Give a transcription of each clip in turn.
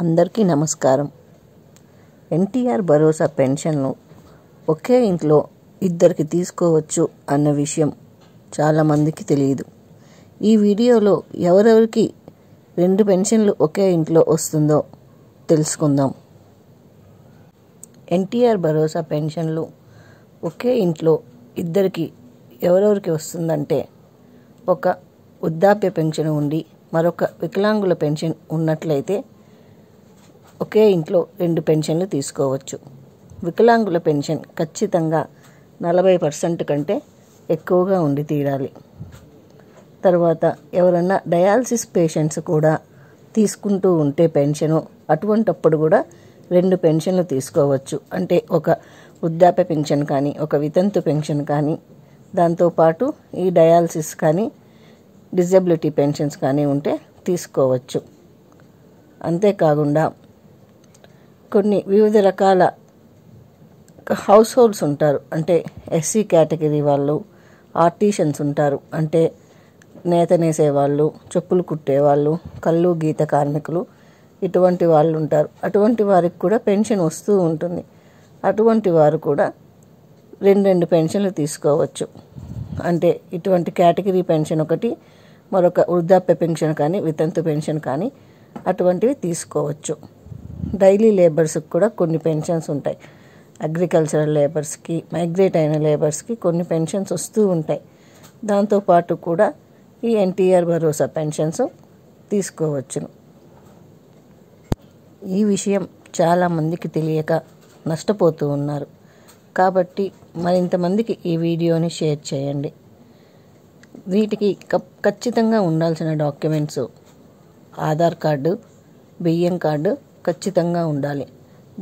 అందరికీ నమస్కారం. ఎన్టీఆర్ భరోసా పెన్షన్ను ఒకే ఇంట్లో ఇద్దరికి తీసుకోవచ్చు అన్న విషయం చాలామందికి తెలియదు. ఈ వీడియోలో ఎవరెవరికి 2 పెన్షన్లు ఒకే ఇంట్లో వస్తుందో తెలుసుకుందాం. ఎన్టీఆర్ భరోసా పెన్షన్లు ఒకే ఇంట్లో ఇద్దరికి ఎవరెవరికి వస్తుందంటే, ఒక వృద్ధాప్య పెన్షన్ ఉండి మరొక వికలాంగుల పెన్షన్ ఉన్నట్లయితే ఒకే ఇంట్లో 2 పెన్షన్లు తీసుకోవచ్చు. వికలాంగుల పెన్షన్ ఖచ్చితంగా 40% కంటే ఎక్కువగా ఉండి తీరాలి. తర్వాత ఎవరన్నా డయాలసిస్ పేషెంట్స్ కూడా తీసుకుంటూ ఉంటే పెన్షను, అటువంటప్పుడు కూడా 2 పెన్షన్లు తీసుకోవచ్చు. అంటే ఒక వృద్ధాప్య పెన్షన్ కానీ, ఒక వితంతు పెన్షన్ కానీ, దాంతోపాటు ఈ డయాలసిస్ కానీ, డిజబిలిటీ పెన్షన్స్ కానీ ఉంటే తీసుకోవచ్చు. అంతేకాకుండా కొన్ని వివిధ రకాల హౌస్ హోల్డ్స్ ఉంటారు. అంటే ఎస్సీ కేటగిరీ వాళ్ళు, ఆర్టిషన్స్ ఉంటారు. అంటే నేత నేసేవాళ్ళు, చెప్పులు కుట్టేవాళ్ళు, కళ్ళు గీత కార్మికులు, ఇటువంటి వాళ్ళు ఉంటారు. అటువంటి వారికి కూడా పెన్షన్ వస్తూ ఉంటుంది. అటువంటి వారు కూడా 2 పెన్షన్లు తీసుకోవచ్చు. అంటే ఇటువంటి కేటగిరీ పెన్షన్ ఒకటి, మరొక వృద్ధాప్య పెన్షన్ కానీ, వితంతు పెన్షన్ కానీ అటువంటివి తీసుకోవచ్చు. డైలీ లేబర్స్కి కూడా కొన్ని పెన్షన్స్ ఉంటాయి. అగ్రికల్చరల్ లేబర్స్కి, మైగ్రేట్ అయిన లేబర్స్కి కొన్ని పెన్షన్స్ వస్తూ ఉంటాయి. దాంతోపాటు కూడా ఈ ఎన్టీఆర్ భరోసా పెన్షన్స్ తీసుకోవచ్చును. ఈ విషయం చాలామందికి తెలియక నష్టపోతూ ఉన్నారు. కాబట్టి మరింతమందికి ఈ వీడియోని షేర్ చేయండి. వీటికి ఖచ్చితంగా ఉండాల్సిన డాక్యుమెంట్స్ ఆధార్ కార్డు, బియ్యం కార్డు ఖచ్చితంగా ఉండాలి.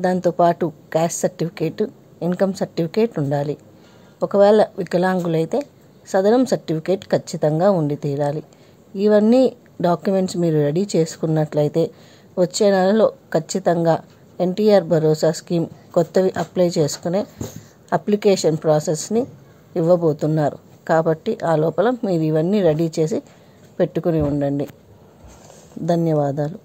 దాంతోపాటు క్యాస్ట్ సర్టిఫికేట్, ఇన్కమ్ సర్టిఫికేట్ ఉండాలి. ఒకవేళ వికలాంగులైతే సదరం సర్టిఫికేట్ ఖచ్చితంగా ఉండి తీరాలి. ఇవన్నీ డాక్యుమెంట్స్ మీరు రెడీ చేసుకున్నట్లయితే వచ్చే నెలలో ఖచ్చితంగా ఎన్టీఆర్ భరోసా స్కీమ్ కొత్తవి అప్లై చేసుకునే అప్లికేషన్ ప్రాసెస్ని ఇవ్వబోతున్నారు. కాబట్టి ఆ లోపల మీరు ఇవన్నీ రెడీ చేసి పెట్టుకుని ఉండండి. ధన్యవాదాలు.